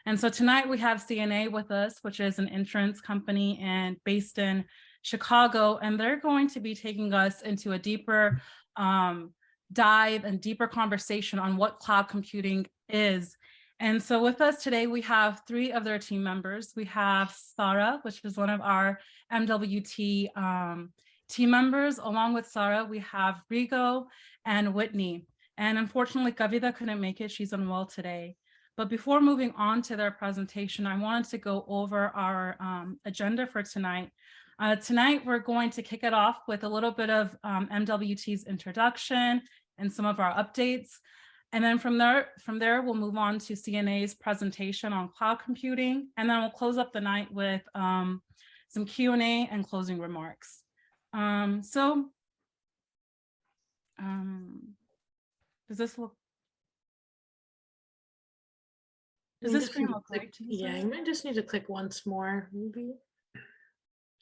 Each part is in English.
And so tonight we have CNA with us, which is an insurance company and based in Chicago, and they're going to be taking us into a deeper dive and deeper conversation on what cloud computing is. And so with us today, we have three of their team members. We have Sarah, which is one of our MWT team members. Along with Sarah, we have Rigo and Whitney. And unfortunately, Kavita couldn't make it. She's unwell today. But before moving on to their presentation, I wanted to go over our agenda for tonight. Tonight, we're going to kick it off with a little bit of MWT's introduction and some of our updates. And then from there, we'll move on to CNA's presentation on cloud computing. And then we'll close up the night with some Q&A and closing remarks. Does this look? Does this screen look right to you? Yeah, you might just need to click once more, maybe.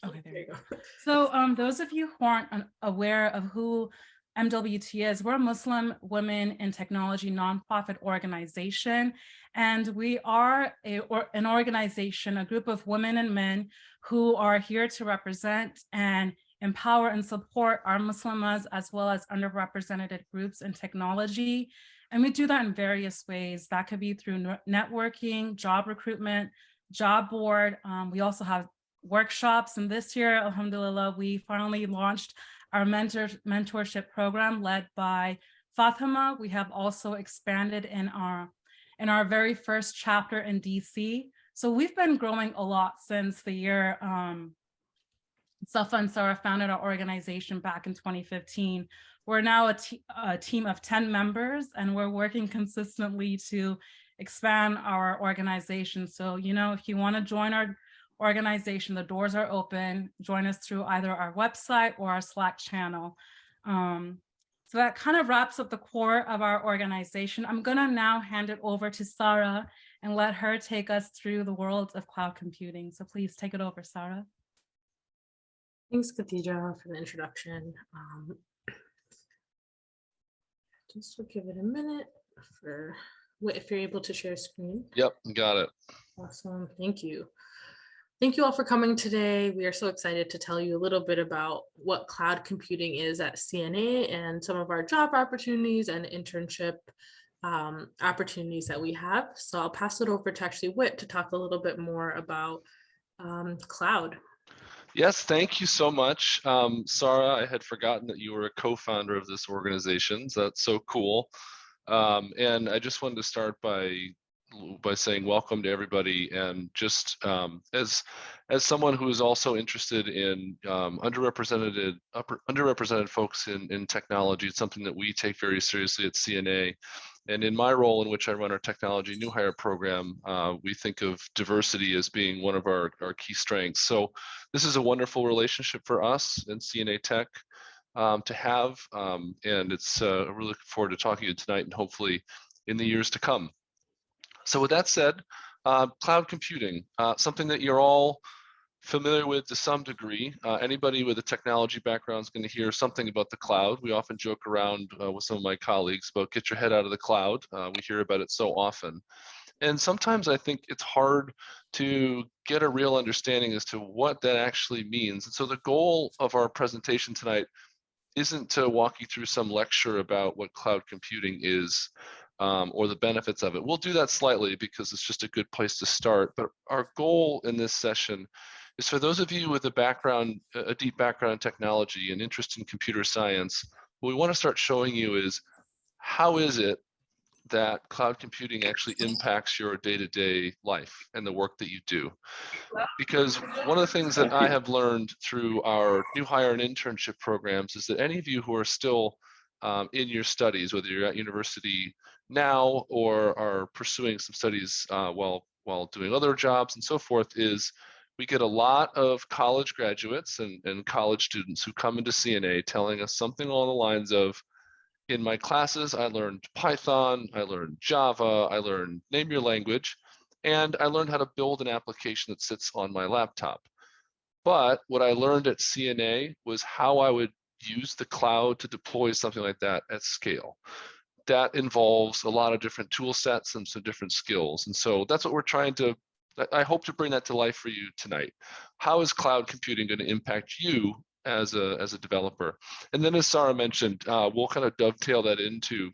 Okay, there you go. So those of you who aren't aware of who MWT is, we're a Muslim Women in Technology nonprofit organization, and we are an organization, a group of women and men who are here to represent and empower and support our Muslimas as well as underrepresented groups in technology. And we do that in various ways. That could be through networking, job recruitment, job board. We also have workshops. And this year, alhamdulillah, we finally launched our mentorship program led by Fatima. We have also expanded in our very first chapter in DC. So we've been growing a lot since the year Safa and Sarah founded our organization back in 2015. We're now a team of 10 members, and we're working consistently to expand our organization. So, you know, if you want to join our organization, the doors are open. Join us through either our website or our Slack channel. So that kind of wraps up the core of our organization. I'm going to now hand it over to Sarah and let her take us through the world of cloud computing. So please take it over, Sarah. Thanks, Khadija, for the introduction. Just will give it a minute for if you're able to share screen. Yep, got it. Awesome, thank you. Thank you all for coming today. We are so excited to tell you a little bit about what cloud computing is at CNA and some of our job opportunities and internship opportunities that we have. So I'll pass it over to actually Whit to talk a little bit more about cloud. Yes, thank you so much. Sarah, I had forgotten that you were a co-founder of this organization. So that's so cool. And I just wanted to start by saying welcome to everybody, and just as someone who is also interested in underrepresented folks in technology, it's something that we take very seriously at CNA. And in my role, in which I run our technology new hire program, we think of diversity as being one of our key strengths. So this is a wonderful relationship for us in CNA Tech to have, and it's really looking forward to talking to you tonight and hopefully in the years to come. So with that said, cloud computing, something that you're all familiar with to some degree. Anybody with a technology background is going to hear something about the cloud. We often joke around with some of my colleagues about get your head out of the cloud. We hear about it so often. And sometimes I think it's hard to get a real understanding as to what that actually means. And so the goal of our presentation tonight isn't to walk you through some lecture about what cloud computing is or the benefits of it. We'll do that slightly because it's just a good place to start. But our goal in this session is for those of you with a deep background in technology and interest in computer science, what we want to start showing you is how is it that cloud computing actually impacts your day-to-day life and the work that you do. Because one of the things that I have learned through our new hire and internship programs is that any of you who are still in your studies, whether you're at university now or are pursuing some studies while doing other jobs and so forth, is we get a lot of college graduates and college students who come into CNA telling us something along the lines of, in my classes, I learned Python, I learned Java, I learned name your language, and I learned how to build an application that sits on my laptop. But what I learned at CNA was how I would use the cloud to deploy something like that at scale. that involves a lot of different tool sets and some different skills. And so that's what we're trying to, I hope to bring that to life for you tonight. How is cloud computing going to impact you as a developer? And then as Sarah mentioned, we'll kind of dovetail that into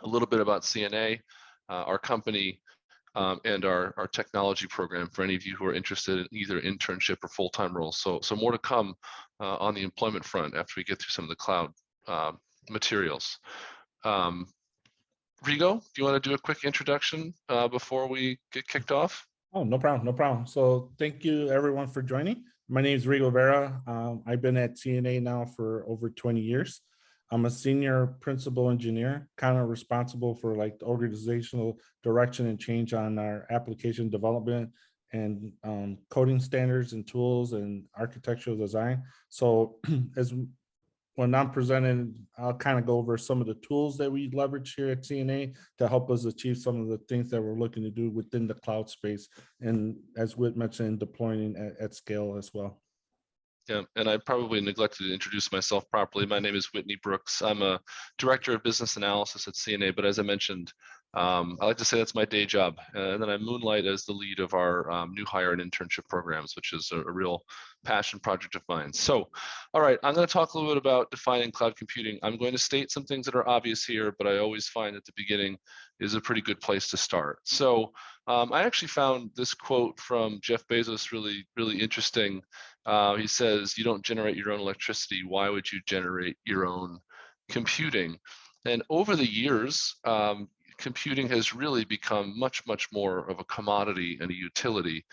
a little bit about CNA, our company, and our technology program for any of you who are interested in either internship or full-time roles. So more to come on the employment front after we get through some of the cloud materials. Rigo, do you want to do a quick introduction before we get kicked off? Oh, no problem, no problem. So thank you everyone for joining. My name is Rigo Vera. I've been at CNA now for over 20 years. I'm a senior principal engineer, kind of responsible for like the organizational direction and change on our application development and coding standards and tools and architectural design. So as when I'm presenting, I'll kind of go over some of the tools that we leverage here at CNA to help us achieve some of the things that we're looking to do within the cloud space. And as Whit mentioned, deploying at scale as well. Yeah, and I probably neglected to introduce myself properly. My name is Whitney Brooks. I'm a director of business analysis at CNA, but as I mentioned, I like to say that's my day job. And then I moonlight as the lead of our new hire and internship programs, which is a real passion project of mine. So, all right, I'm going to talk a little bit about defining cloud computing. I'm going to state some things that are obvious here, but I always find at the beginning is a pretty good place to start. So I actually found this quote from Jeff Bezos really interesting. He says, "You don't generate your own electricity. Why would you generate your own computing?" And over the years, computing has really become much more of a commodity and a utility.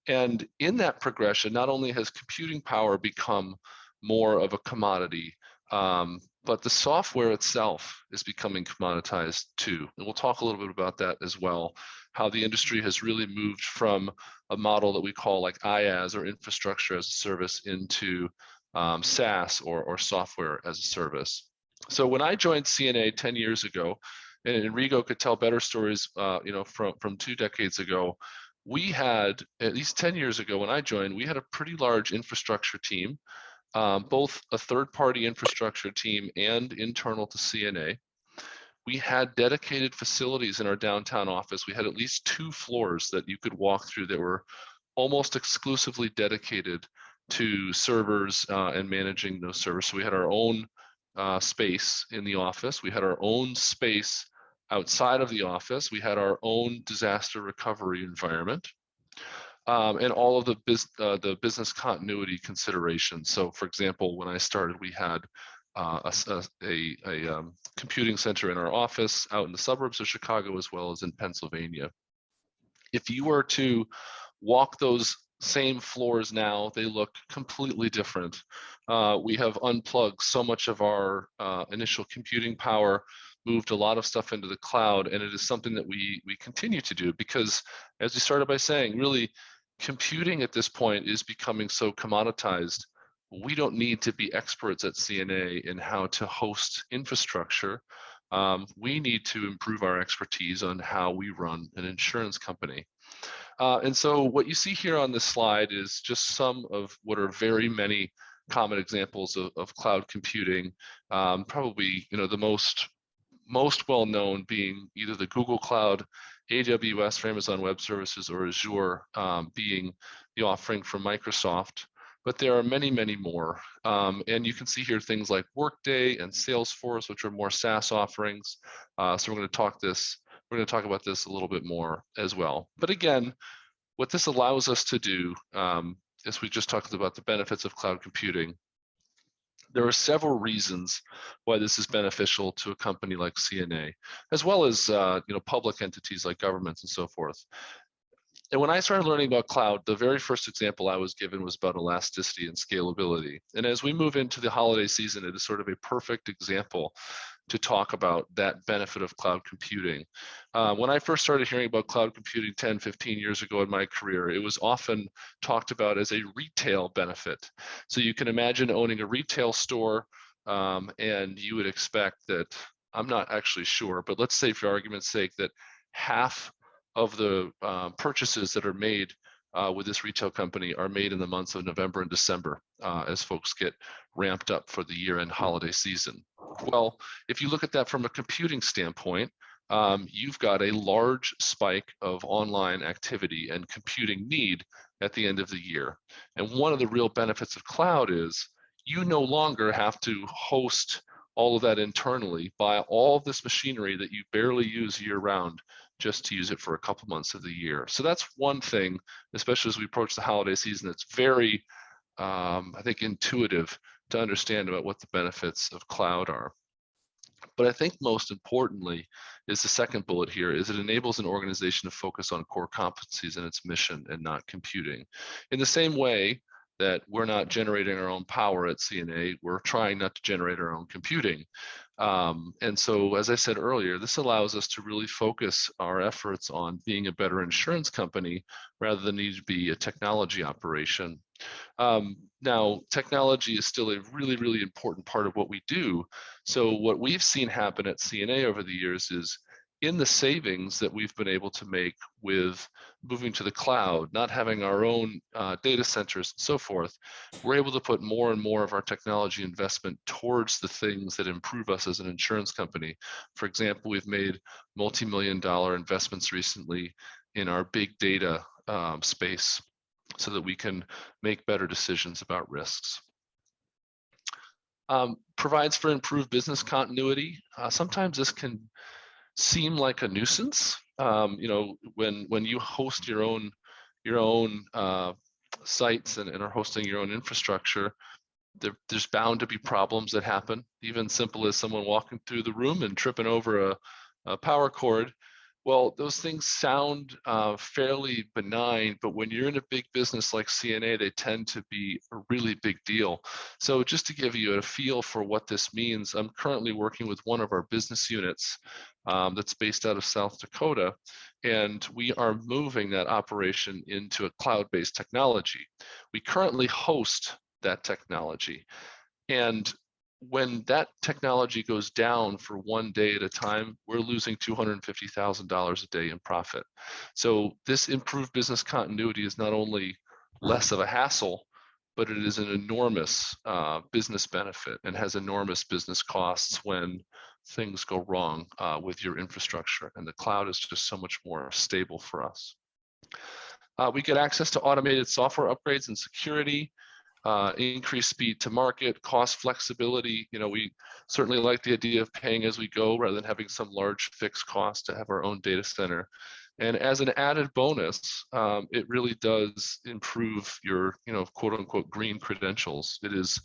And in that progression, not only has computing power become more of a commodity, but the software itself is becoming commoditized too. And we'll talk a little bit about that as well, how the industry has really moved from a model that we call like IaaS, or infrastructure as a service, into SaaS, or software as a service. So when I joined CNA 10 years ago, and Enrico could tell better stories, from 2 decades ago, we had, at least 10 years ago when I joined, we had a pretty large infrastructure team, both a third-party infrastructure team and internal to CNA. We had dedicated facilities in our downtown office. We had at least 2 floors that you could walk through that were almost exclusively dedicated to servers and managing those servers. So we had our own space in the office. We had our own space outside of the office. We had our own disaster recovery environment, and all of the business continuity considerations. So, for example, when I started, we had a computing center in our office out in the suburbs of Chicago, as well as in Pennsylvania. If you were to walk those same floors now, they look completely different. We have unplugged so much of our initial computing power, moved a lot of stuff into the cloud, and it is something that we continue to do because, as we started by saying, really computing at this point is becoming so commoditized. We don't need to be experts at CNA in how to host infrastructure. We need to improve our expertise on how we run an insurance company. And so what you see here on this slide is just some of what are very many common examples of cloud computing. Probably, the most well-known being either the Google Cloud, AWS for Amazon Web Services, or Azure being the offering from Microsoft. But there are many more. And you can see here things like Workday and Salesforce, which are more SaaS offerings. So we're going to talk about this a little bit more as well. But again, what this allows us to do, as we just talked about the benefits of cloud computing, there are several reasons why this is beneficial to a company like CNA, as well as public entities like governments and so forth. And when I started learning about cloud, the very first example I was given was about elasticity and scalability. And as we move into the holiday season, it is sort of a perfect example to talk about that benefit of cloud computing. When I first started hearing about cloud computing 10, 15 years ago in my career, it was often talked about as a retail benefit. So you can imagine owning a retail store, and you would expect that, I'm not actually sure, but let's say for argument's sake that half of the purchases that are made with this retail company are made in the months of November and December as folks get ramped up for the year-end holiday season. Well, if you look at that from a computing standpoint, you've got a large spike of online activity and computing need at the end of the year. And one of the real benefits of cloud is you no longer have to host all of that internally, buy all of this machinery that you barely use year round just to use it for a couple months of the year. So that's one thing, especially as we approach the holiday season, that's very, I think, intuitive to understand about what the benefits of cloud are. But I think most importantly is the second bullet here, is it enables an organization to focus on core competencies and its mission and not computing. In the same way that we're not generating our own power at CNA, we're trying not to generate our own computing. And so, as I said earlier, this allows us to really focus our efforts on being a better insurance company rather than need to be a technology operation. Now, technology is still a really, really important part of what we do. So what we've seen happen at CNA over the years is in the savings that we've been able to make with moving to the cloud, not having our own data centers and so forth, we're able to put more and more of our technology investment towards the things that improve us as an insurance company. For example, we've made multi-million-dollar investments recently in our big data space so that we can make better decisions about risks. Provides for improved business continuity. Sometimes this can seem like a nuisance. You know, when you host your own sites and are hosting your own infrastructure, there's bound to be problems that happen. Even simple as someone walking through the room and tripping over a power cord. Well, those things sound fairly benign, but when you're in a big business like CNA, they tend to be a really big deal. So just to give you a feel for what this means, I'm currently working with one of our business units that's based out of South Dakota, and we are moving that operation into a cloud-based technology. We currently host that technology, and when that technology goes down for one day at a time, we're losing $250,000 a day in profit. So this improved business continuity is not only less of a hassle, but it is an enormous business benefit and has enormous business costs when things go wrong with your infrastructure. And the cloud is just so much more stable for us. We get access to automated software upgrades and security. Increased speed to market, cost flexibility. You know, we certainly like the idea of paying as we go rather than having some large fixed cost to have our own data center. And as an added bonus, it really does improve your, you know, quote unquote green credentials. It is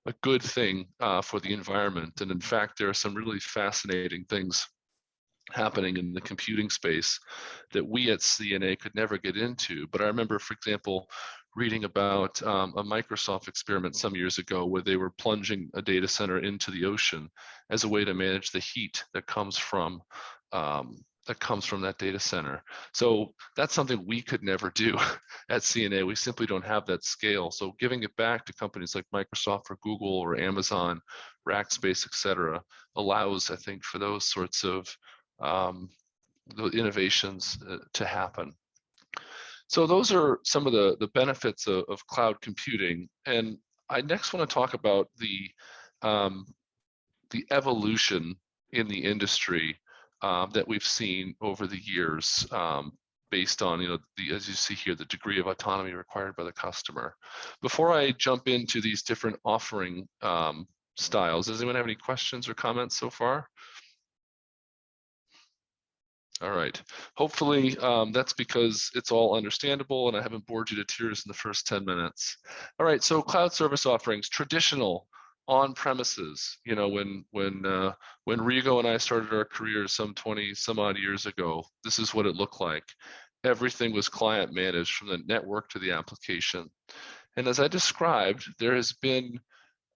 a good thing for the environment. And in fact, there are some really fascinating things happening in the computing space that we at CNA could never get into. But I remember, for example, reading about a Microsoft experiment some years ago where they were plunging a data center into the ocean as a way to manage the heat that comes from that data center. So that's something we could never do at CNA. We simply don't have that scale. So giving it back to companies like Microsoft or Google or Amazon, Rackspace, et cetera, allows, I think, for those sorts of the innovations to happen. So those are some of the benefits of cloud computing. And I next want to talk about the evolution in the industry that we've seen over the years based on, you know, as you see here, the degree of autonomy required by the customer. Before I jump into these different offering styles, does anyone have any questions or comments so far? All right. Hopefully that's because it's all understandable and I haven't bored you to tears in the first 10 minutes. All right. So cloud service offerings, traditional on premises. You know, when Rigo and I started our careers some 20 some odd years ago, this is what it looked like. Everything was client managed from the network to the application. And as I described, there has been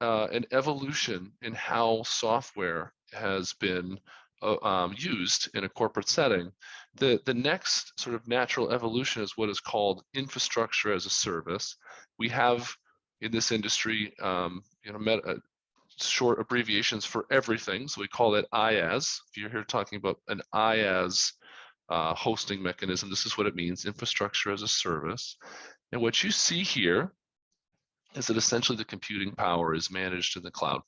an evolution in how software has been used in a corporate setting. The next sort of natural evolution is what is called infrastructure as a service. We have in this industry, short abbreviations for everything. So we call it IaaS. If you're here talking about an IaaS hosting mechanism. This is what it means, infrastructure as a service. And what you see here is that essentially the computing power is managed in the cloud,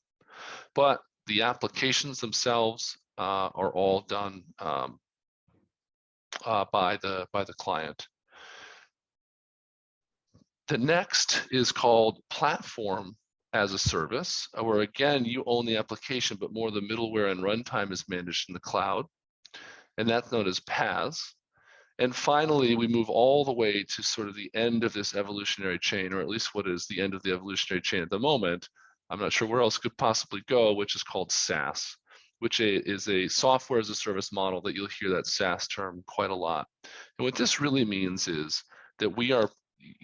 but the applications themselves are all done by the client. The next is called platform as a service, where again, you own the application, but more the middleware and runtime is managed in the cloud. And that's known as paves. And finally, we move all the way to sort of the end of this evolutionary chain, or at least what is the end of the evolutionary chain at the moment. I'm not sure where else it could possibly go, which is called SaaS, which is a software as a service model that you'll hear that SaaS term quite a lot. And what this really means is that we are,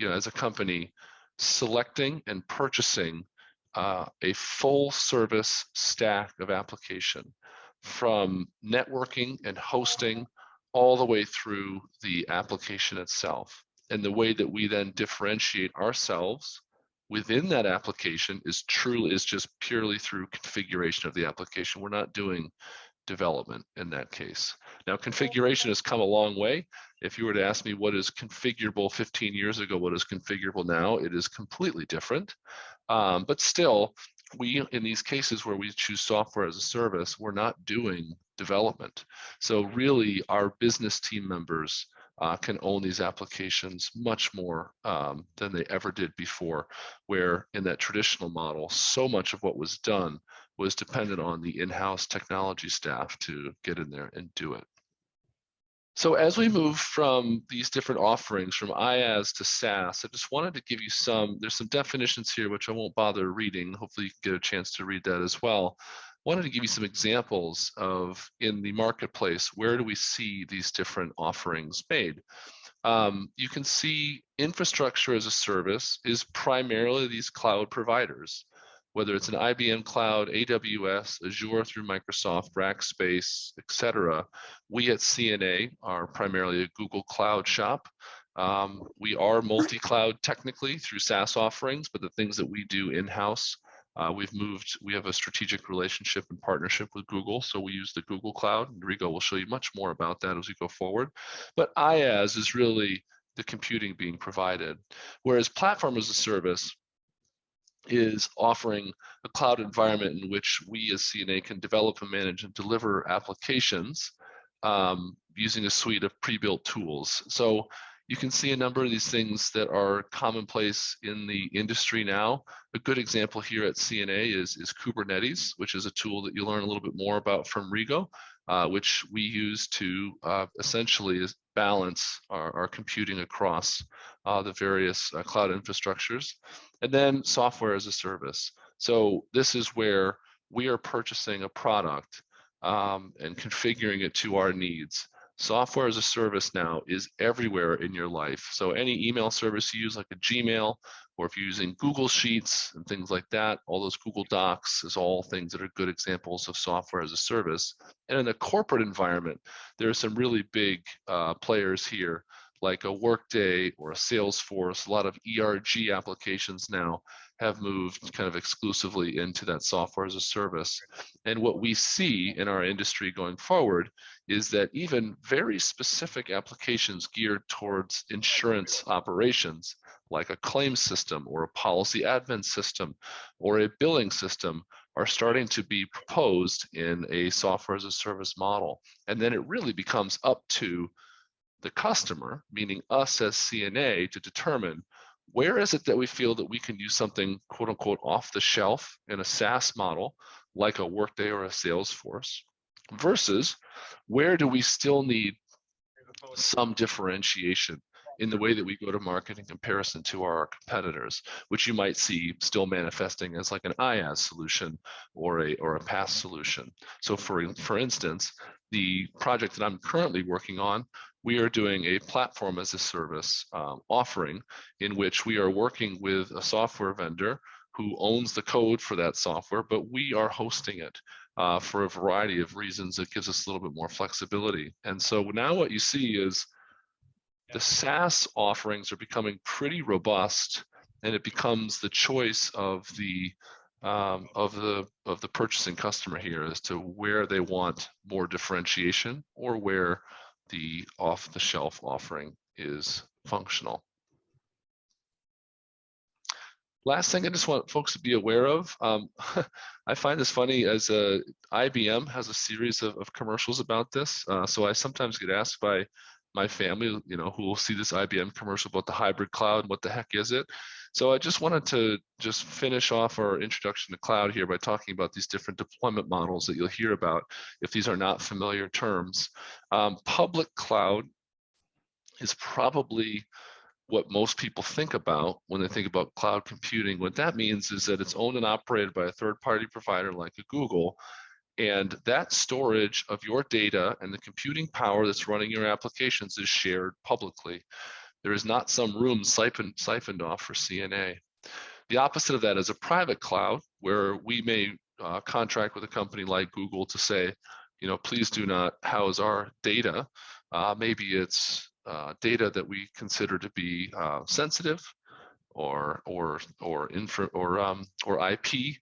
as a company, selecting and purchasing a full service stack of application, from networking and hosting all the way through the application itself. And the way that we then differentiate ourselves within that application is just purely through configuration of the application. We're not doing development in that case. Now, configuration has come a long way. If you were to ask me what is configurable 15 years ago, what is configurable now, it is completely different. But still, in these cases where we choose software as a service, we're not doing development. So really, our business team members can own these applications much more than they ever did before, where in that traditional model, so much of what was done was dependent on the in-house technology staff to get in there and do it. So as we move from these different offerings from IaaS to SaaS, I just wanted to give you there's some definitions here, which I won't bother reading. Hopefully you can get a chance to read that as well. I wanted to give you some examples of, in the marketplace, where do we see these different offerings made? You can see infrastructure as a service is primarily these cloud providers, whether it's an IBM Cloud, AWS, Azure through Microsoft, Rackspace, etc. We at CNA are primarily a Google Cloud shop. We are multi-cloud technically through SaaS offerings, but the things that we do in-house, we have a strategic relationship and partnership with Google, so we use the Google Cloud, and Rigo will show you much more about that as we go forward. But IaaS is really the computing being provided, whereas platform as a service is offering a cloud environment in which we as CNA can develop and manage and deliver applications using a suite of pre-built tools. So you can see a number of these things that are commonplace in the industry now. A good example here at CNA is Kubernetes, which is a tool that you'll learn a little bit more about from Rigo, which we use to essentially balance our computing across the various cloud infrastructures. And then software as a service. So this is where we are purchasing a product and configuring it to our needs. Software as a service now is everywhere in your life. So any email service you use, like a Gmail, or if you're using Google Sheets and things like that, all those Google Docs is all things that are good examples of software as a service. And in the corporate environment, there are some really big players here, like a Workday or a Salesforce. A lot of ERG applications now have moved kind of exclusively into that software as a service. And what we see in our industry going forward is that even very specific applications geared towards insurance operations, like a claims system or a policy admin system or a billing system, are starting to be proposed in a software as a service model. And then it really becomes up to the customer, meaning us as CNA, to determine where is it that we feel that we can use something quote unquote off the shelf in a SaaS model, like a Workday or a Salesforce, versus where do we still need some differentiation in the way that we go to market in comparison to our competitors, which you might see still manifesting as like an IaaS solution or a PaaS solution. So for instance, the project that I'm currently working on, we are doing a platform as a service offering in which we are working with a software vendor who owns the code for that software, but we are hosting it for a variety of reasons that gives us a little bit more flexibility. And so now what you see is the SaaS offerings are becoming pretty robust, and it becomes the choice of the purchasing customer here as to where they want more differentiation or where the off-the-shelf offering is functional. Last thing I just want folks to be aware of, I find this funny, as IBM has a series of commercials about this. So I sometimes get asked by my family, who will see this IBM commercial about the hybrid cloud, what the heck is it? So I just wanted to just finish off our introduction to cloud here by talking about these different deployment models that you'll hear about if these are not familiar terms. Public cloud is probably what most people think about when they think about cloud computing. What that means is that it's owned and operated by a third-party provider like a Google, and that storage of your data and the computing power that's running your applications is shared publicly. There is not some room siphoned off for CNA. The opposite of that is a private cloud, where we may contract with a company like Google to say, please do not house our data. Maybe it's data that we consider to be sensitive, or IP,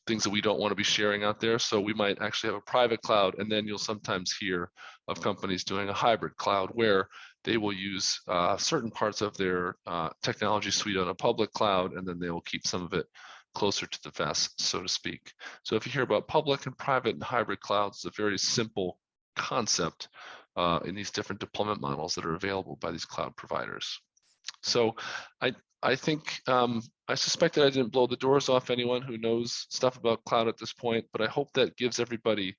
things that we don't want to be sharing out there. So we might actually have a private cloud, and then you'll sometimes hear of companies doing a hybrid cloud where they will use certain parts of their technology suite on a public cloud, and then they will keep some of it closer to the vest, so to speak. So if you hear about public and private and hybrid clouds, it's a very simple concept in these different deployment models that are available by these cloud providers. So I think, I suspect that I didn't blow the doors off anyone who knows stuff about cloud at this point, but I hope that gives everybody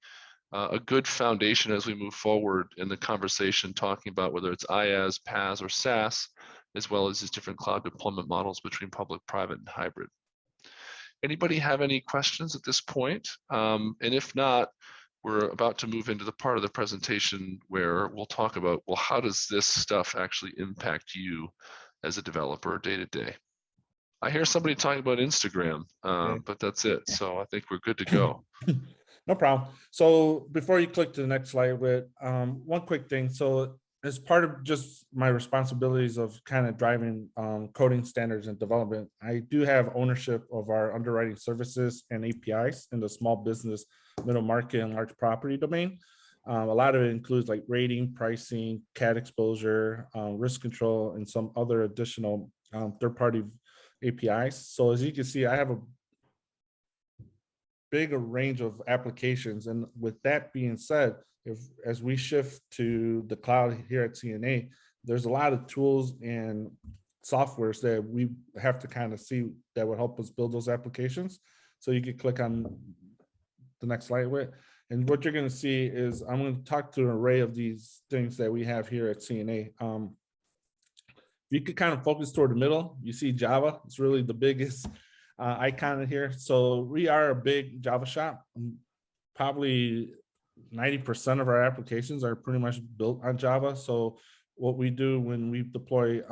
a good foundation as we move forward in the conversation, talking about whether it's IaaS, PaaS, or SaaS, as well as these different cloud deployment models between public, private, and hybrid. Anybody have any questions at this point? And if not, we're about to move into the part of the presentation where we'll talk about, well, how does this stuff actually impact you as a developer day to day? I hear somebody talking about Instagram, but that's it. So I think we're good to go. No problem. So before you click to the next slide, with one quick thing. So as part of just my responsibilities of kind of driving coding standards and development, I do have ownership of our underwriting services and APIs in the small business, middle market, and large property domain. A lot of it includes like rating, pricing, CAT exposure, risk control, and some other additional third-party APIs. So as you can see, I have a bigger range of applications. And with that being said, as we shift to the cloud here at CNA, there's a lot of tools and softwares that we have to kind of see that would help us build those applications. So you can click on the next slide with. And what you're going to see is I'm going to talk to an array of these things that we have here at CNA. You could kind of focus toward the middle. You see Java. It's really the biggest icon here. So we are a big Java shop. Probably 90% of our applications are pretty much built on Java. So what we do when we deploy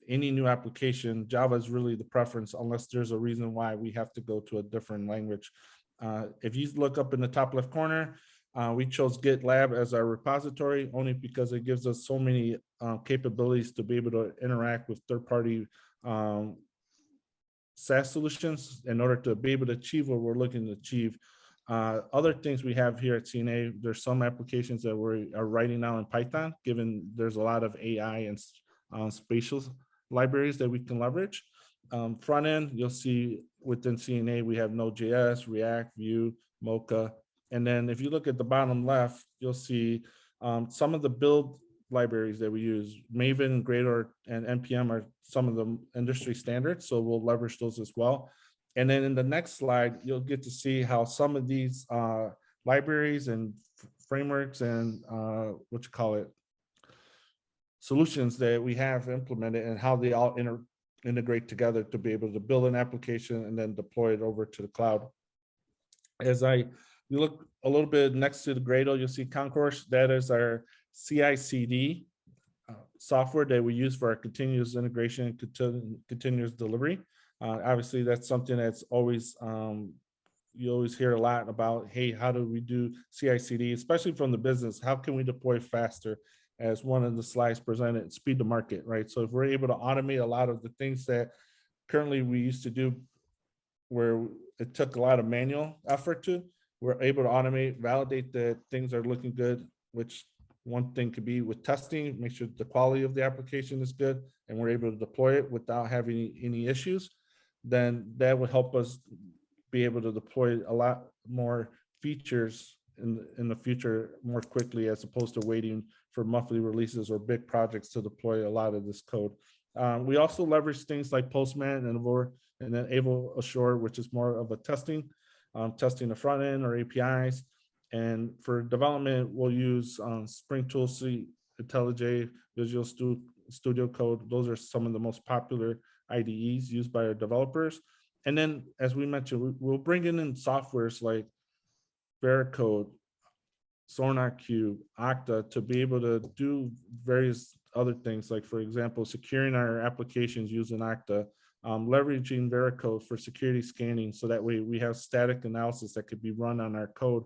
any new application, Java is really the preference, unless there's a reason why we have to go to a different language. If you look up in the top left corner, we chose GitLab as our repository only because it gives us so many capabilities to be able to interact with third-party SaaS solutions in order to be able to achieve what we're looking to achieve. Other things we have here at CNA, there's some applications that we are writing now in Python, given there's a lot of AI and spatial libraries that we can leverage. Front end, you'll see within CNA, we have Node.js, React, Vue, Mocha. And then if you look at the bottom left, you'll see some of the build libraries that we use. Maven, Gradle, and NPM are some of the industry standards, so we'll leverage those as well. And then in the next slide, you'll get to see how some of these libraries and frameworks and solutions that we have implemented and how they all integrate together to be able to build an application and then deploy it over to the cloud. As you look a little bit next to the Gradle, you'll see Concourse. That is our CI/CD software that we use for our continuous integration and continuous delivery. Obviously, that's something that's always, you always hear a lot about, hey, how do we do CI/CD, especially from the business? How can we deploy faster? As one of the slides presented, speed to market, right? So if we're able to automate a lot of the things that currently we used to do where it took a lot of manual effort to, we're able to automate, validate that things are looking good, which one thing could be with testing, make sure the quality of the application is good, and we're able to deploy it without having any issues. Then that would help us be able to deploy a lot more features in the future more quickly, as opposed to waiting for monthly releases or big projects to deploy a lot of this code. We also leverage things like Postman and then Able Assure, which is more of a testing the front end or APIs. And for development, we'll use Spring Tool Suite, IntelliJ, Visual Studio Code. Those are some of the most popular IDEs used by our developers. And then, as we mentioned, we'll bring in softwares like Veracode, SonarQube, Okta to be able to do various other things, like, for example, securing our applications using Okta, leveraging Veracode for security scanning, so that way we have static analysis that could be run on our code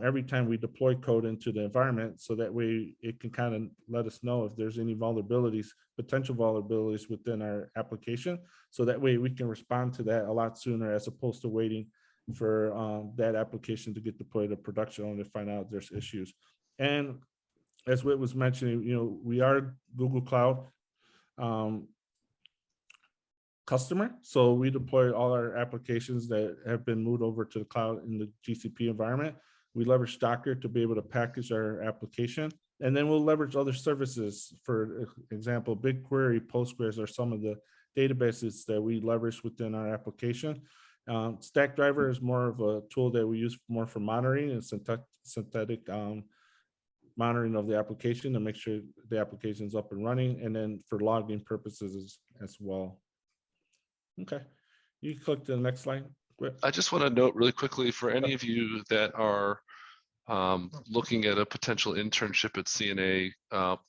every time we deploy code into the environment, so that way it can kind of let us know if there's any vulnerabilities, potential vulnerabilities within our application, so that way we can respond to that a lot sooner, as opposed to waiting for that application to get deployed to production only to find out there's issues. And as Whit was mentioning, we are Google Cloud customer. So we deploy all our applications that have been moved over to the cloud in the GCP environment. We leverage Docker to be able to package our application. And then we'll leverage other services. For example, BigQuery, Postgres are some of the databases that we leverage within our application. Stackdriver is more of a tool that we use more for monitoring and synthetic monitoring of the application to make sure the application is up and running, and then for logging purposes as well. Okay, you click to the next slide. I just want to note really quickly for any of you that are looking at a potential internship at CNA,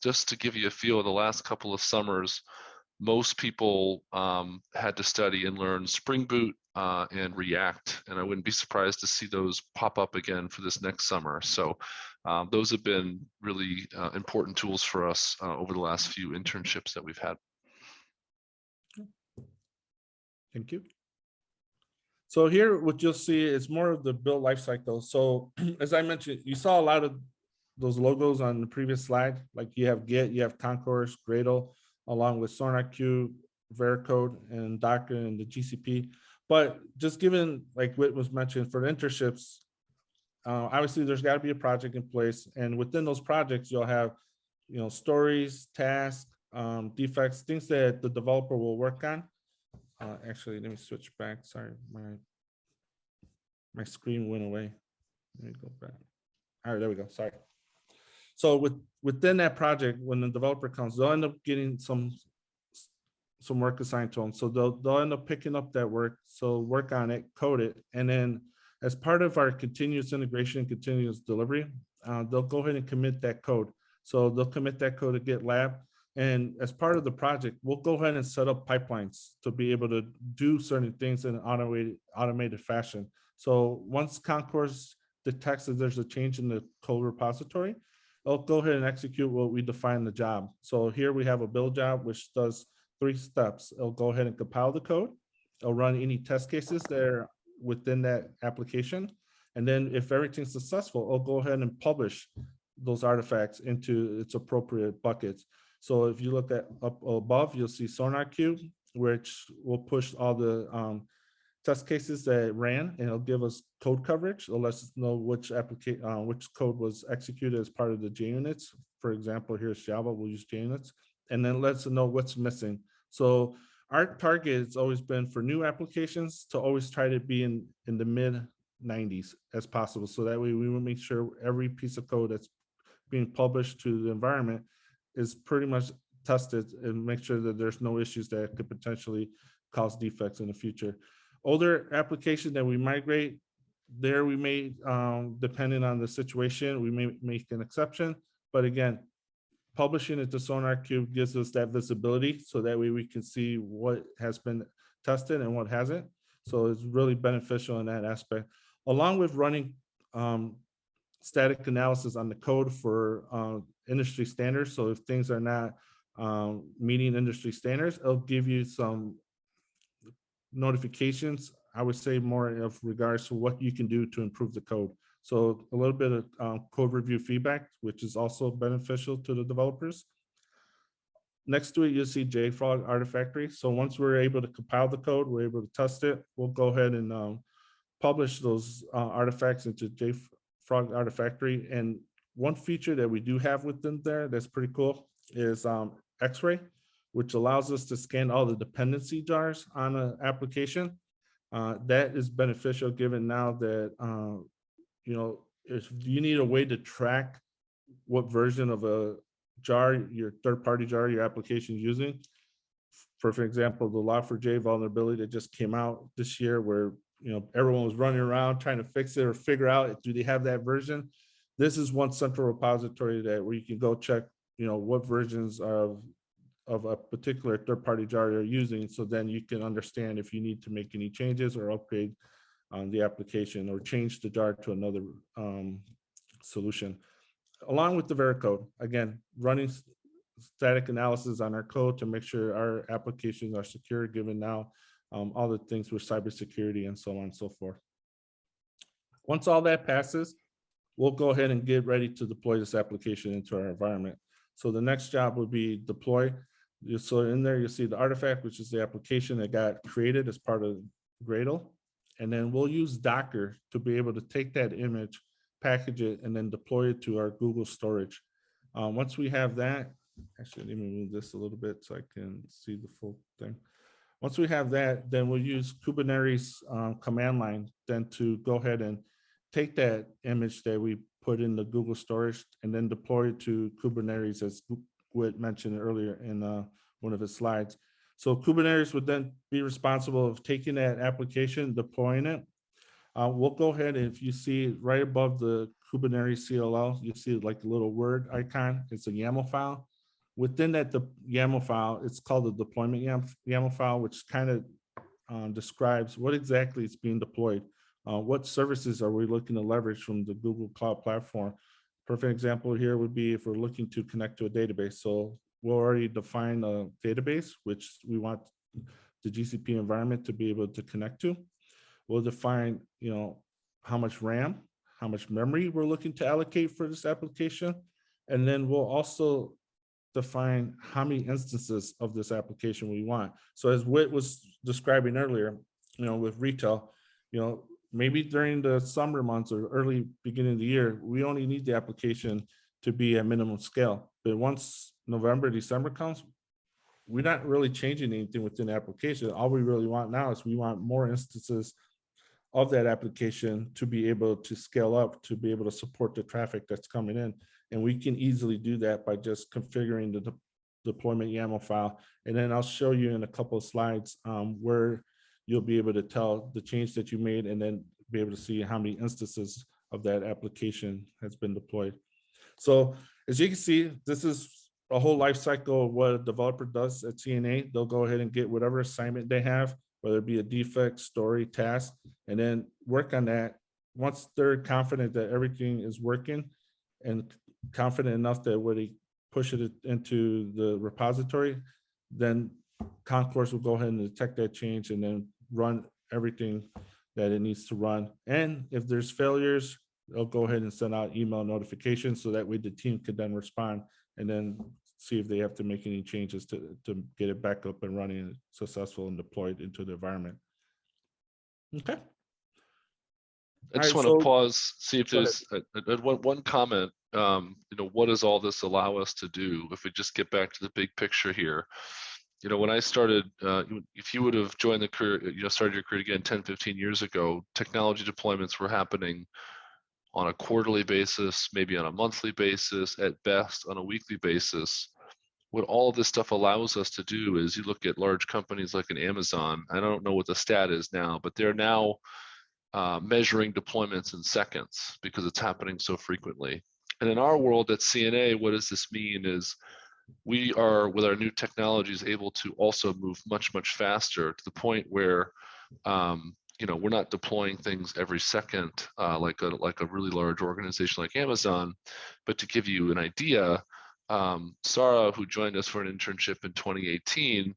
just to give you a feel of the last couple of summers, most people had to study and learn Spring Boot and React, and I wouldn't be surprised to see those pop up again for this next summer. So those have been really important tools for us over the last few internships that we've had. Thank you. So here, what you'll see is more of the build lifecycle. So as I mentioned, you saw a lot of those logos on the previous slide, like you have Git, you have Concourse, Gradle, along with SonarQube, Veracode, and Docker and the GCP. But just given, like Whit was mentioned, for the internships, obviously there's got to be a project in place, and within those projects you'll have, stories, tasks, defects, things that the developer will work on. Actually, let me switch back. Sorry, my screen went away. Let me go back. All right, there we go. Sorry. So within that project, when the developer comes, they'll end up getting some work assigned to them. So they'll end up picking up that work. So work on it, code it, and then as part of our continuous integration, continuous delivery, they'll go ahead and commit that code. So they'll commit that code to GitLab. And as part of the project, we'll go ahead and set up pipelines to be able to do certain things in an automated fashion. So once Concourse detects that there's a change in the code repository, it'll go ahead and execute what we define the job. So here we have a build job, which does 3 steps. It'll go ahead and compile the code. It'll run any test cases that are within that application. And then if everything's successful, it'll go ahead and publish those artifacts into its appropriate buckets. So if you look at up above, you'll see SonarQube, which will push all the test cases that ran, and it'll give us code coverage. It'll let us know which code was executed as part of the JUnits. For example, here's Java, we'll use JUnits, and then lets us know what's missing. So our target has always been for new applications to always try to be in the mid 90s as possible. So that way we will make sure every piece of code that's being published to the environment is pretty much tested and make sure that there's no issues that could potentially cause defects in the future. Older application that we migrate, there we may, depending on the situation, we may make an exception. But again, publishing it to SonarQube gives us that visibility, so that way we can see what has been tested and what hasn't. So it's really beneficial in that aspect, along with running static analysis on the code for industry standards. So if things are not meeting industry standards, it'll give you some notifications I would say more of regards to what you can do to improve the code. So a little bit of code review feedback, which is also beneficial to the developers. Next to it, you'll see JFrog Artifactory. So once we're able to compile the code, we're able to test it, we'll go ahead and publish those artifacts into JFrog Artifactory. And one feature that we do have within there that's pretty cool is X-ray, which allows us to scan all the dependency jars on an application. That is beneficial given now that, you know, if you need a way to track what version of a jar, your third-party jar, your application is using. For example, the Log4j vulnerability that just came out this year where, you know, everyone was running around trying to fix it or figure out, do they have that version? This is one central repository that where you can go check, you know, what versions of a particular third-party jar you're using. So then you can understand if you need to make any changes or upgrade on the application or change the jar to another solution. Along with the Veracode, again, running static analysis on our code to make sure our applications are secure, given now all the things with cybersecurity and so on and so forth. Once all that passes, we'll go ahead and get ready to deploy this application into our environment. So the next job would be deploy. So in there, you'll see the artifact, which is the application that got created as part of Gradle. And then we'll use Docker to be able to take that image, package it, and then deploy it to our Google storage. Once we have that, actually, let me move this a little bit so I can see the full thing. Once we have that, then we'll use Kubernetes command line then to go ahead and take that image that we put in the Google storage and then deploy it to Kubernetes, as Whit mentioned earlier in one of his slides. So Kubernetes would then be responsible of taking that application, deploying it. We'll go ahead, and if you see right above the Kubernetes CLL, you see like a little word icon. It's a YAML file. Within that the YAML file, it's called the deployment YAML file, which kind of describes what exactly is being deployed. What services are we looking to leverage from the Google Cloud Platform? Perfect example here would be if we're looking to connect to a database. So we'll already define a database, which we want the GCP environment to be able to connect to. We'll define, you know, how much RAM, how much memory we're looking to allocate for this application. And then we'll also define how many instances of this application we want. So as Whit was describing earlier, you know, with retail, you know, maybe during the summer months or early beginning of the year, we only need the application to be at minimum scale. But once November, December comes, we're not really changing anything within the application. All we really want now is we want more instances of that application to be able to scale up, to be able to support the traffic that's coming in. And we can easily do that by just configuring the deployment YAML file. And then I'll show you in a couple of slides where you'll be able to tell the change that you made and then be able to see how many instances of that application has been deployed. So as you can see, this is a whole life cycle of what a developer does at CNA. They'll go ahead and get whatever assignment they have, whether it be a defect, story, task, and then work on that. Once they're confident that everything is working and confident enough that when they push it into the repository, then Concourse will go ahead and detect that change and then run everything that it needs to run. And if there's failures, they'll go ahead and send out email notifications so that way the team could then respond and then see if they have to make any changes to get it back up and running successful and deployed into the environment. Okay. I just want to pause, see if there's one comment. You know, what does all this allow us to do? If we just get back to the big picture here, you know, when I started, if you would have joined the career, you know, started your career again 10, 15 years ago, technology deployments were happening on a quarterly basis, maybe on a monthly basis, at best on a weekly basis. What all of this stuff allows us to do is you look at large companies like an Amazon. I don't know what the stat is now, but they're now measuring deployments in seconds because it's happening so frequently. And in our world at CNA, what does this mean is we are, with our new technologies, able to also move much, much faster to the point where, you know, we're not deploying things every second like a really large organization like Amazon. But to give you an idea, Sarah, who joined us for an internship in 2018,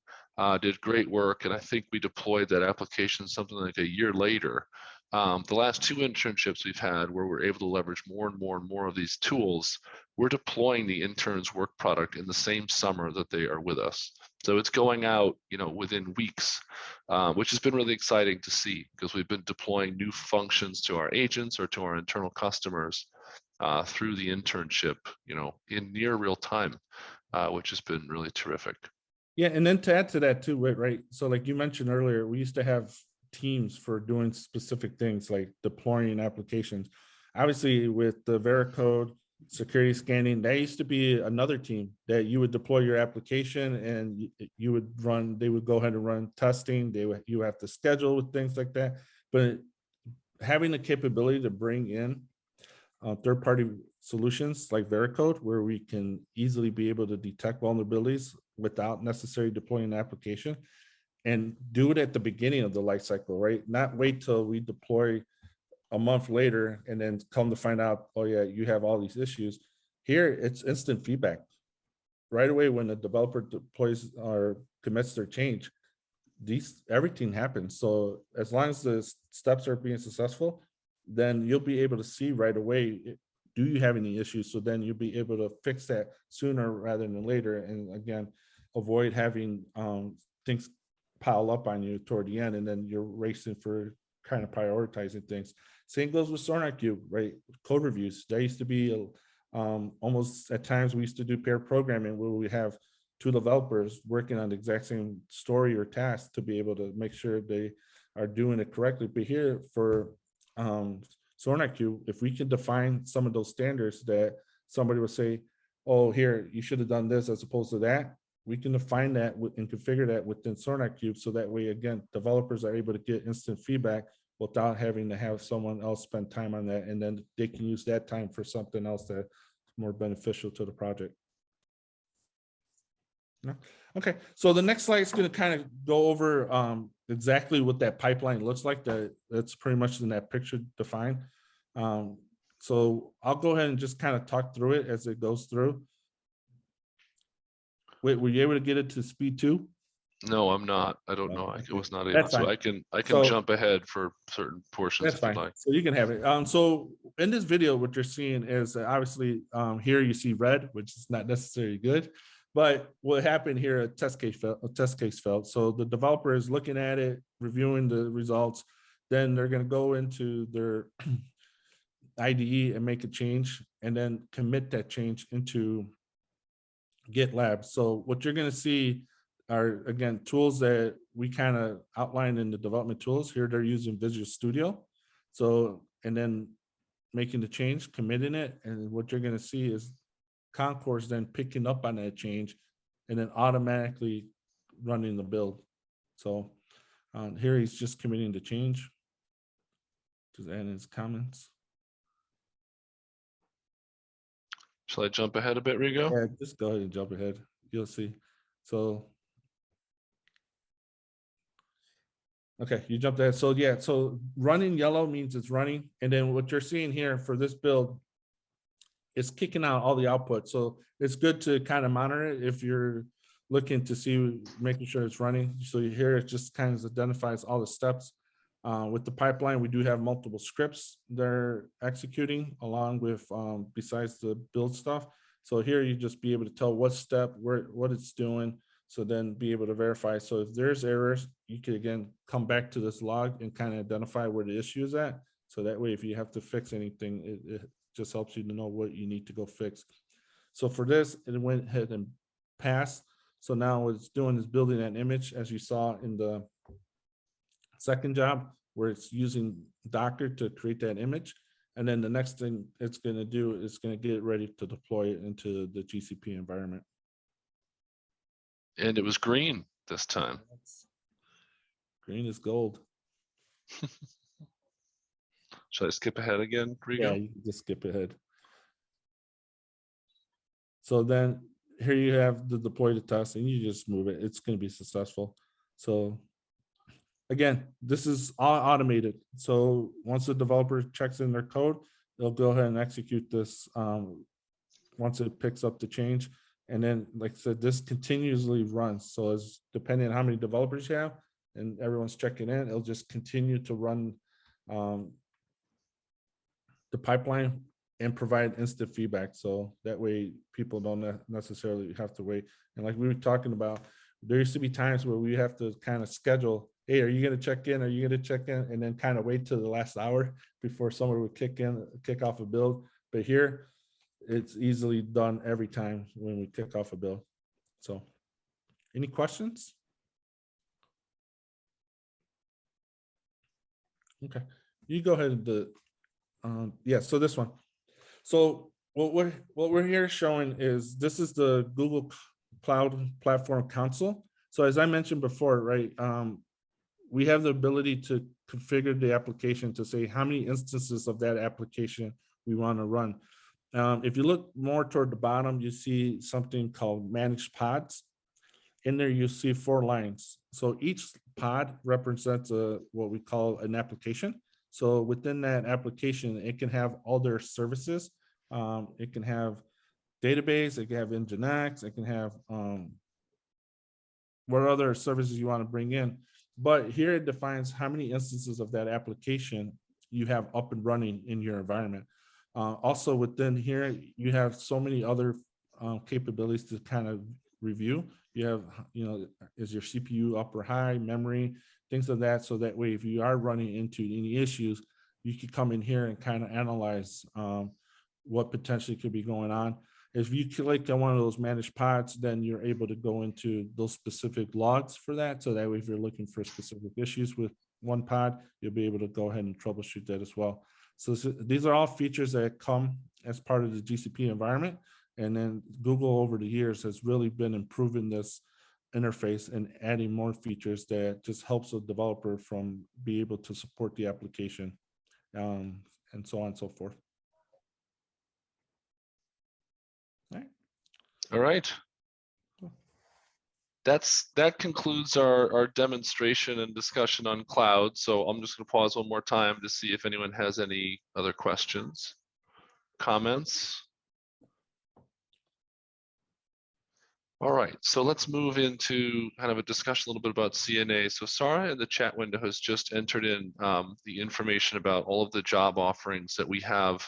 did great work. And I think we deployed that application something like a year later. The last 2 internships we've had where we're able to leverage more and more and more of these tools, we're deploying the interns' work product in the same summer that they are with us. So it's going out, within weeks, which has been really exciting to see because we've been deploying new functions to our agents or to our internal customers through the internship, in near real time, which has been really terrific. Yeah, and then to add to that too, right? So like you mentioned earlier, we used to have teams for doing specific things like deploying applications. Obviously, with the Veracode security scanning, that used to be another team that you would deploy your application and you would run, they would go ahead and run testing. You have to schedule with things like that. But having the capability to bring in third-party solutions like Veracode, where we can easily be able to detect vulnerabilities without necessarily deploying an application, and do it at the beginning of the life cycle, right? Not wait till we deploy a month later and then come to find out, oh yeah, you have all these issues. Here, it's instant feedback. Right away when the developer deploys or commits their change, everything happens. So as long as the steps are being successful, then you'll be able to see right away, do you have any issues? So then you'll be able to fix that sooner rather than later. And again, avoid having things pile up on you toward the end, and then you're racing for kind of prioritizing things. Same goes with SolarCube, right? Code reviews. There used to be almost at times we used to do pair programming where we have 2 developers working on the exact same story or task to be able to make sure they are doing it correctly. But here for SolarCube, if we can define some of those standards that somebody will say, oh, here, you should have done this as opposed to that, we can define that and configure that within SolarCube. So that way, again, developers are able to get instant feedback without having to have someone else spend time on that. And then they can use that time for something else that's more beneficial to the project. No? Okay, so the next slide is going to kind of go over exactly what that pipeline looks like. That's pretty much in that picture defined. So I'll go ahead and just kind of talk through it as it goes through. Wait, were you able to get it to speed 2? No, I'm not. I don't know. Okay. I was not able That's to. fine. I can So- jump ahead for certain portions That's if you fine. like. So you can have it. So in this video, what you're seeing is obviously here you see red, which is not necessarily good. But what happened here, a test case failed. So the developer is looking at it, reviewing the results. Then they're going to go into their IDE and make a change, and then commit that change into GitLab. So what you're going to see are, again, tools that we kind of outlined in the development tools. Here they're using Visual Studio. So, and then making the change, committing it, and what you're going to see is Concourse then picking up on that change and then automatically running the build. So here he's just committing the change. Just add in his comments. Shall I jump ahead a bit, Rigo? Yeah, just go ahead and jump ahead. You'll see. So, okay, you jumped ahead. So yeah, so running yellow means it's running. And then what you're seeing here for this build, it's kicking out all the output. So it's good to kind of monitor it if you're looking to see, making sure it's running. So here it just kind of identifies all the steps. With the pipeline, we do have multiple scripts they're executing along with, besides the build stuff. So here you just be able to tell what step, what it's doing. So then be able to verify. So if there's errors, you could again come back to this log and kind of identify where the issue is at. So that way, if you have to fix anything, it just helps you to know what you need to go fix. So for this, it went ahead and passed. So now what it's doing is building an image, as you saw in the second job, where it's using Docker to create that image. And then the next thing it's going to do is going to get it ready to deploy it into the GCP environment. And it was green this time. Green is gold. Should I skip ahead again, Rigo? Yeah, you can just skip ahead. So then here you have the deploy to test, and you just move it. It's going to be successful. So again, this is all automated. So once the developer checks in their code, they'll go ahead and execute this. Once it picks up the change, And then, like I said, this continuously runs. So as depending on how many developers you have and everyone's checking in, it'll just continue to run the pipeline and provide instant feedback. So that way people don't necessarily have to wait. And like we were talking about, there used to be times where we have to kind of schedule, hey, are you going to check in? Are you going to check in? And then kind of wait till the last hour before someone would kick off a build. But here, it's easily done every time when we kick off a build. So any questions? Okay, you go ahead and do yeah, so this one. So what we're here showing is this is the Google Cloud Platform Console. So as I mentioned before, right, we have the ability to configure the application to say how many instances of that application we want to run. If you look more toward the bottom, you see something called managed pods. In there, you see 4 lines. So each pod represents what we call an application. So within that application, it can have all their services. It can have database, it can have Nginx, it can have what other services you want to bring in. But here it defines how many instances of that application you have up and running in your environment. Also within here, you have so many other capabilities to kind of review. You have, is your CPU up or high, memory, things of that. So that way, if you are running into any issues, you can come in here and kind of analyze what potentially could be going on. If you click on one of those managed pods, then you're able to go into those specific logs for that. So that way, if you're looking for specific issues with one pod, you'll be able to go ahead and troubleshoot that as well. So these are all features that come as part of the GCP environment. And then Google over the years has really been improving this interface and adding more features that just helps a developer from be able to support the application and so on and so forth. All right. That concludes our demonstration and discussion on cloud. So I'm just going to pause one more time to see if anyone has any other questions, comments. All right, so let's move into kind of a discussion a little bit about CNA. So Sarah in the chat window has just entered in the information about all of the job offerings that we have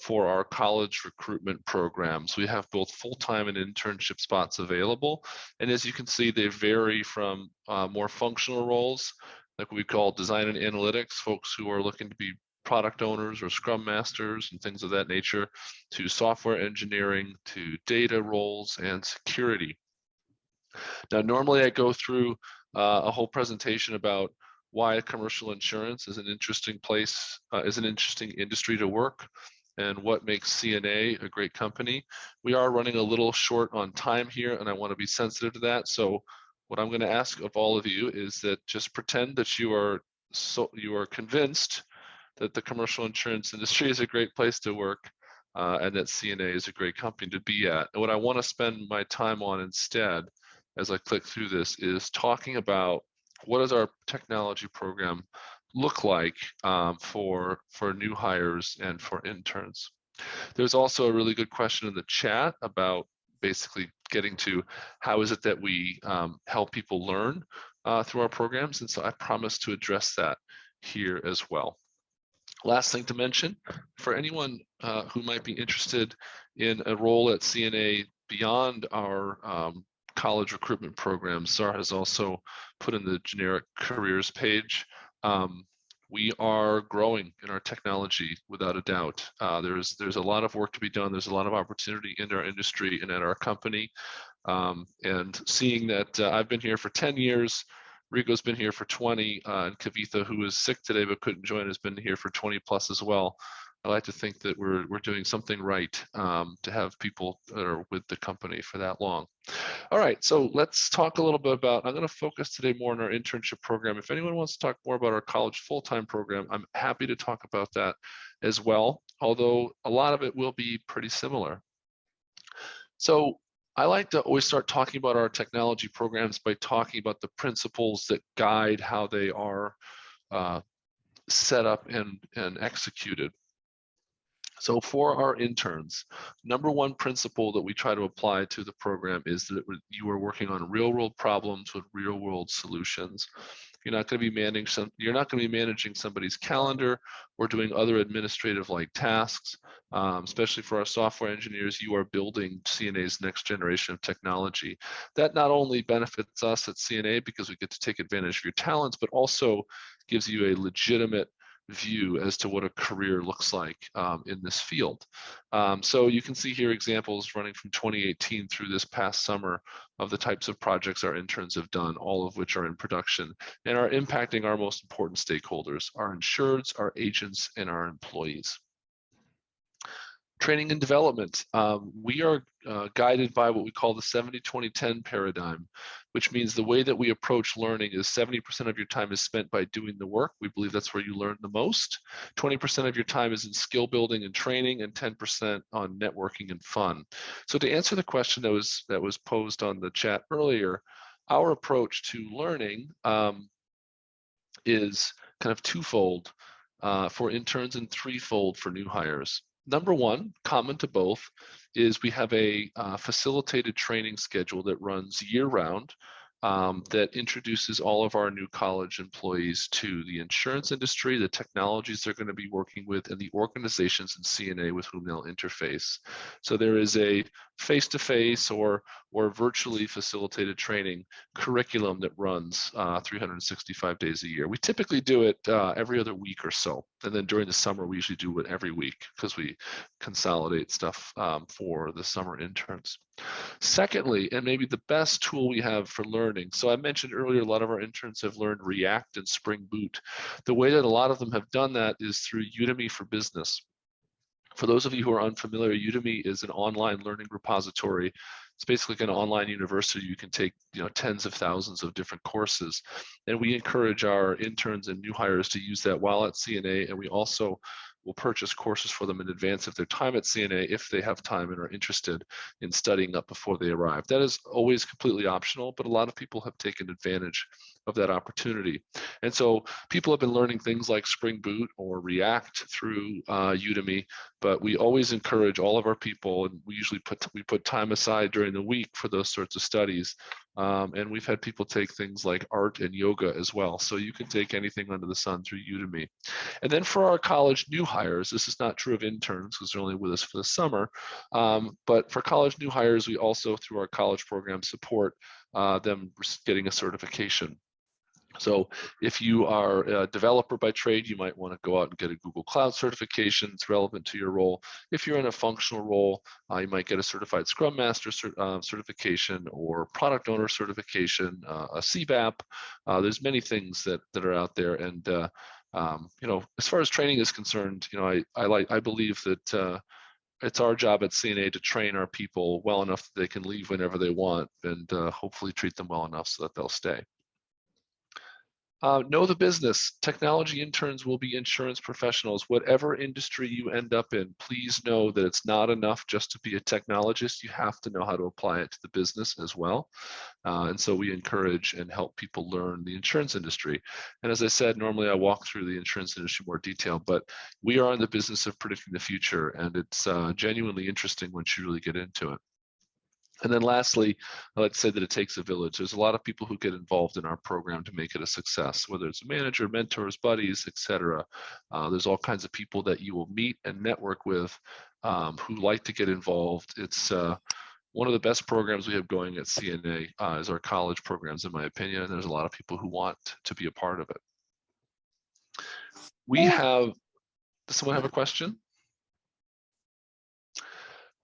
for our college recruitment programs. We have both full-time and internship spots available. And as you can see, they vary from more functional roles, like we call design and analytics, folks who are looking to be product owners or scrum masters and things of that nature, to software engineering, to data roles and security. Now, normally I go through a whole presentation about why commercial insurance is an interesting place, is an interesting industry to work, and what makes CNA a great company. We are running a little short on time here, and I want to be sensitive to that. So what I'm going to ask of all of you is that just pretend that you are convinced that the commercial insurance industry is a great place to work, and that CNA is a great company to be at. And what I want to spend my time on instead, as I click through this, is talking about what does our technology program look like for new hires and for interns. There's also a really good question in the chat about basically getting to how is it that we help people learn through our programs, and so I promise to address that here as well. Last thing to mention, for anyone who might be interested in a role at CNA beyond our college recruitment program, Sarah has also put in the generic careers page. We are growing in our technology without a doubt. There's a lot of work to be done. There's a lot of opportunity in our industry and at our company. And seeing that I've been here for 10 years, Rico's been here for 20, and Kavitha, who is sick today but couldn't join, has been here for 20 plus as well. I like to think that we're doing something right to have people that are with the company for that long. All right, so let's talk a little bit about, I'm going to focus today more on our internship program. If anyone wants to talk more about our college full-time program, I'm happy to talk about that as well, although a lot of it will be pretty similar. So I like to always start talking about our technology programs by talking about the principles that guide how they are set up and executed. So for our interns, number one principle that we try to apply to the program is that you are working on real world problems with real world solutions. You're not going to be managing somebody's calendar or doing other administrative like tasks. Especially for our software engineers, you are building CNA's next generation of technology. That not only benefits us at CNA because we get to take advantage of your talents, but also gives you a legitimate view as to what a career looks like in this field. So you can see here examples running from 2018 through this past summer of the types of projects our interns have done, all of which are in production and are impacting our most important stakeholders, our insureds, our agents, and our employees. Training and development. We are guided by what we call the 70-20-10 paradigm, which means the way that we approach learning is 70% of your time is spent by doing the work. We believe that's where you learn the most. 20% of your time is in skill building and training, and 10% on networking and fun. So to answer the question that was posed on the chat earlier, our approach to learning is kind of twofold for interns and threefold for new hires. Number one, common to both, is we have a facilitated training schedule that runs year-round that introduces all of our new college employees to the insurance industry, the technologies they're going to be working with, and the organizations in CNA with whom they'll interface. So there is a face-to-face or virtually facilitated training curriculum that runs 365 days a year. We typically do it every other week or so. And then during the summer, we usually do it every week because we consolidate stuff for the summer interns. Secondly, and maybe the best tool we have for learning. So I mentioned earlier, a lot of our interns have learned React and Spring Boot. The way that a lot of them have done that is through Udemy for Business. For those of you who are unfamiliar, Udemy is an online learning repository. It's basically an online university. You can take tens of thousands of different courses. And we encourage our interns and new hires to use that while at CNA. And we also will purchase courses for them in advance of their time at CNA if they have time and are interested in studying up before they arrive. That is always completely optional, but a lot of people have taken advantage of that opportunity. And so people have been learning things like Spring Boot or React through Udemy, but we always encourage all of our people, and we usually put time aside during the week for those sorts of studies. And we've had people take things like art and yoga as well. So you can take anything under the sun through Udemy. And then for our college new hires, this is not true of interns because they're only with us for the summer. But for college new hires, we also, through our college program, support them getting a certification. So if you are a developer by trade, you might want to go out and get a Google Cloud certification. It's relevant to your role. If you're in a functional role, you might get a certified Scrum Master certification or product owner certification, a CBAP. There's many things that are out there. And as far as training is concerned, I believe that it's our job at CNA to train our people well enough that they can leave whenever they want, and hopefully treat them well enough so that they'll stay. Know the business. Technology interns will be insurance professionals. Whatever industry you end up in, please know that it's not enough just to be a technologist. You have to know how to apply it to the business as well. And so we encourage and help people learn the insurance industry. And as I said, normally I walk through the insurance industry in more detail, but we are in the business of predicting the future, and it's genuinely interesting once you really get into it. And then lastly, I like to say that it takes a village. There's a lot of people who get involved in our program to make it a success, whether it's a manager, mentors, buddies, etc. There's all kinds of people that you will meet and network with who like to get involved. It's one of the best programs we have going at CNA is our college programs, in my opinion. And there's a lot of people who want to be a part of it. Does someone have a question?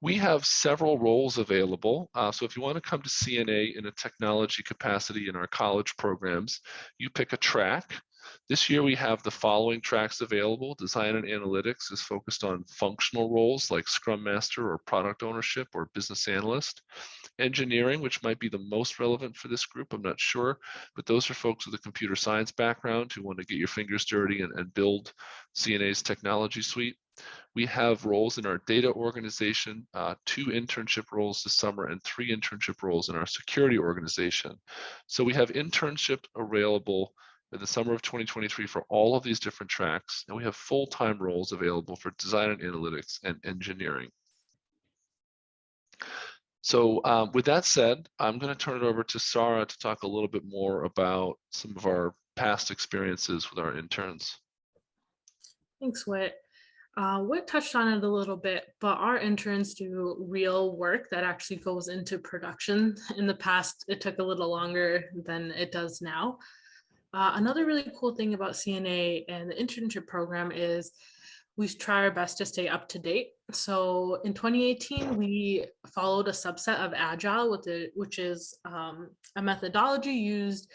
We have several roles available. So if you want to come to CNA in a technology capacity in our college programs, you pick a track. This year we have the following tracks available. Design and analytics is focused on functional roles like Scrum Master or product ownership or business analyst. Engineering, which might be the most relevant for this group, I'm not sure, but those are folks with a computer science background who want to get your fingers dirty and build CNA's technology suite. We have roles in our data organization, 2 internship roles this summer and 3 internship roles in our security organization. So we have internship available in the summer of 2023 for all of these different tracks, and we have full-time roles available for design and analytics and engineering. So with that said, I'm going to turn it over to Sarah to talk a little bit more about some of our past experiences with our interns. Thanks, Whit. Whit touched on it a little bit, but our interns do real work that actually goes into production. In the past, it took a little longer than it does now. Another really cool thing about CNA and the internship program is we try our best to stay up to date. So in 2018, we followed a subset of Agile, which is a methodology used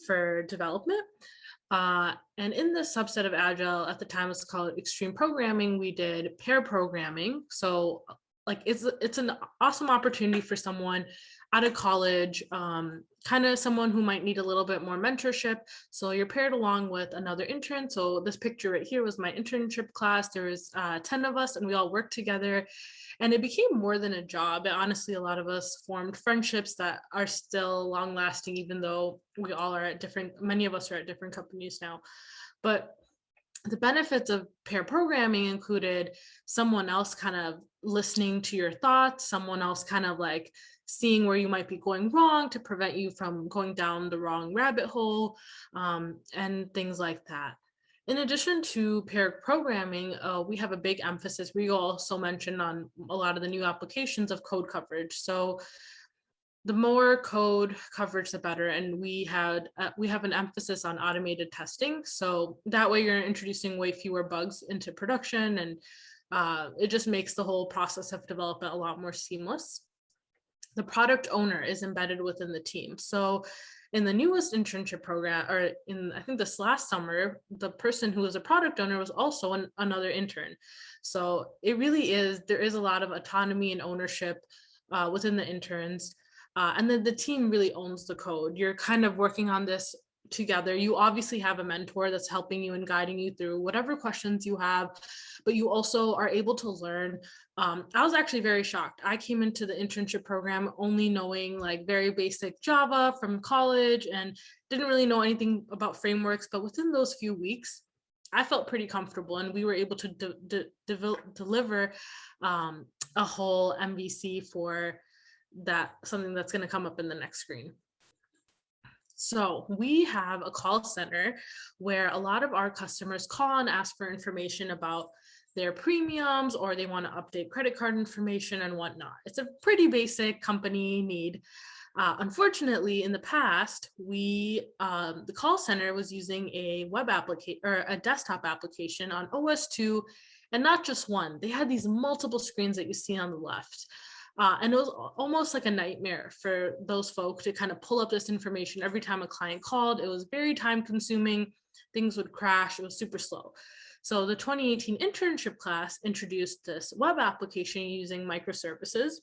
for development. And in the subset of Agile, at the time it's called extreme programming, we did pair programming. So like it's an awesome opportunity for someone out of college, kind of someone who might need a little bit more mentorship. So you're paired along with another intern. So this picture right here was my internship class. There was 10 of us and we all worked together. And it became more than a job. And honestly, a lot of us formed friendships that are still long lasting, even though we all are at many of us are at different companies now. But the benefits of pair programming included someone else kind of listening to your thoughts, someone else kind of like seeing where you might be going wrong to prevent you from going down the wrong rabbit hole, and things like that. In addition to pair programming, we have a big emphasis, we also mentioned on a lot of the new applications of code coverage. So the more code coverage, the better. And we have an emphasis on automated testing. So that way you're introducing way fewer bugs into production, and it just makes the whole process of development a lot more seamless. The product owner is embedded within the team. So in the newest internship program, or in I think this last summer, the person who was a product owner was also another intern. So it really is, there is a lot of autonomy and ownership within the interns. And then the team really owns the code. You're kind of working on this together. You obviously have a mentor that's helping you and guiding you through whatever questions you have, but you also are able to learn. I was actually very shocked. I came into the internship program only knowing like very basic Java from college and didn't really know anything about frameworks, but within those few weeks, I felt pretty comfortable and we were able to deliver a whole MVC for that, something that's going to come up in the next screen. So we have a call center where a lot of our customers call and ask for information about their premiums, or they want to update credit card information and whatnot. It's a pretty basic company need. Unfortunately, in the past, the call center was using a web application or a desktop application on OS2, and not just one. They had these multiple screens that you see on the left. And it was almost like a nightmare for those folks to kind of pull up this information every time a client called. It was very time consuming. Things would crash. It was super slow. So the 2018 internship class introduced this web application using microservices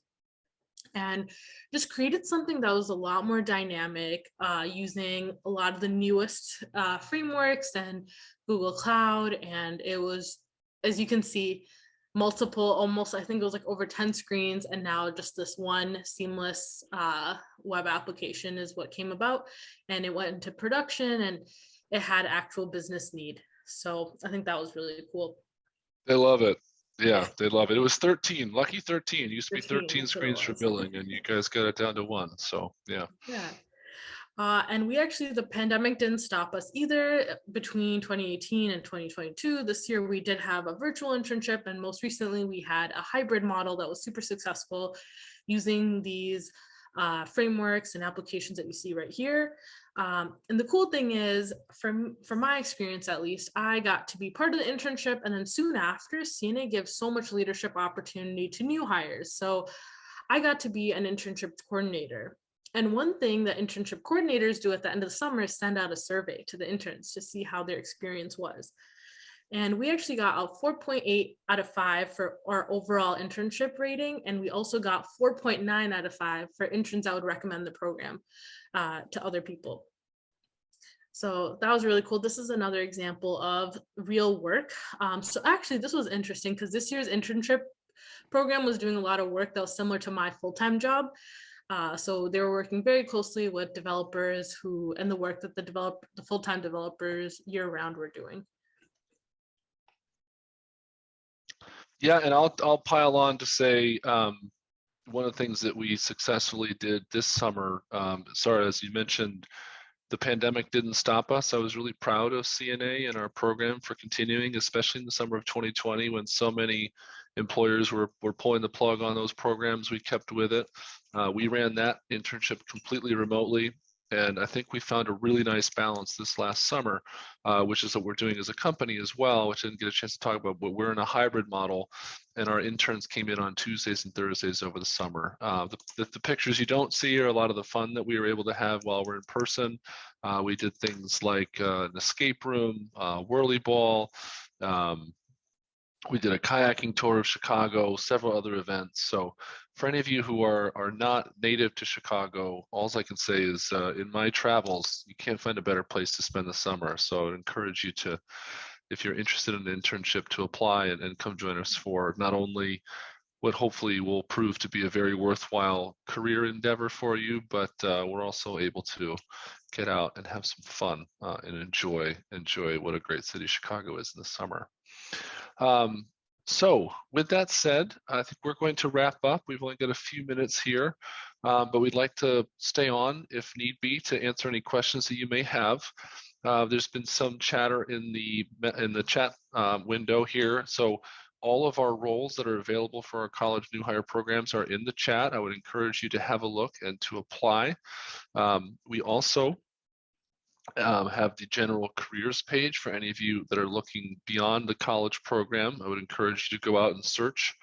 and just created something that was a lot more dynamic, using a lot of the newest frameworks and Google Cloud. And it was, as you can see, multiple, almost, I think it was like over 10 screens, and now just this one seamless web application is what came about, and it went into production and it had actual business need. So I think that was really cool. They love it. Yeah, they love it. It was 13, lucky 13. It used to be 13 13 screens for billing, and you guys got it down to 1. So yeah. Yeah. And we actually, the pandemic didn't stop us either. Between 2018 and 2022, this year we did have a virtual internship, and most recently we had a hybrid model that was super successful using these frameworks and applications that you see right here. And the cool thing is, from my experience at least, I got to be part of the internship, and then soon after, CNA gives so much leadership opportunity to new hires. So I got to be an internship coordinator. And one thing that internship coordinators do at the end of the summer is send out a survey to the interns to see how their experience was. And we actually got a 4.8 out of 5 for our overall internship rating. And we also got 4.9 out of 5 for interns that would recommend the program to other people. So that was really cool. This is another example of real work. So actually, this was interesting because this year's internship program was doing a lot of work that was similar to my full-time job. So they were working very closely with developers and the work that the full-time developers year-round were doing. Yeah, and I'll pile on to say one of the things that we successfully did this summer, Sarah, as you mentioned, the pandemic didn't stop us. I was really proud of CNA and our program for continuing, especially in the summer of 2020 when so many employers were pulling the plug on those programs. We kept with it. We ran that internship completely remotely. And I think we found a really nice balance this last summer, which is what we're doing as a company as well, which I didn't get a chance to talk about, but we're in a hybrid model and our interns came in on Tuesdays and Thursdays over the summer. The pictures you don't see are a lot of the fun that we were able to have while we're in person. We did things like an escape room, whirly ball. We did a kayaking tour of Chicago, several other events. So for any of you who are not native to Chicago, all I can say is in my travels, you can't find a better place to spend the summer. So I'd encourage you to, if you're interested in an internship, to apply and come join us for not only what hopefully will prove to be a very worthwhile career endeavor for you, but we're also able to get out and have some fun and enjoy what a great city Chicago is in the summer. So with that said, I think we're going to wrap up. We've only got a few minutes here, but we'd like to stay on if need be to answer any questions that you may have. There's been some chatter in the chat window here. So all of our roles that are available for our college new hire programs are in the chat. I would encourage you to have a look and to apply. We also have the general careers page for any of you that are looking beyond the college program. I would encourage you to go out and search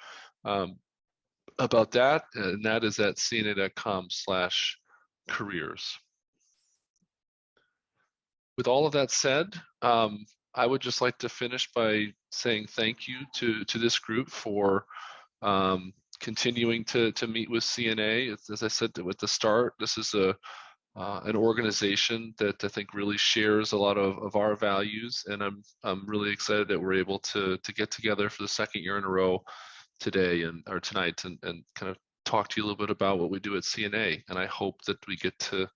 about that, and that is at cna.com/careers. With all of that said, I would just like to finish by saying thank you to this group for continuing to meet with CNA. As I said at the start, this is an organization that I think really shares a lot of our values, and I'm really excited that we're able to get together for the second year in a row today or tonight and kind of talk to you a little bit about what we do at CNA. And I hope that we get to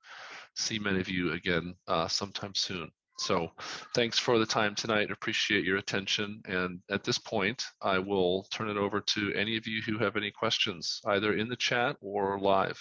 see many of you again sometime soon. So thanks for the time tonight. Appreciate your attention. And at this point, I will turn it over to any of you who have any questions, either in the chat or live.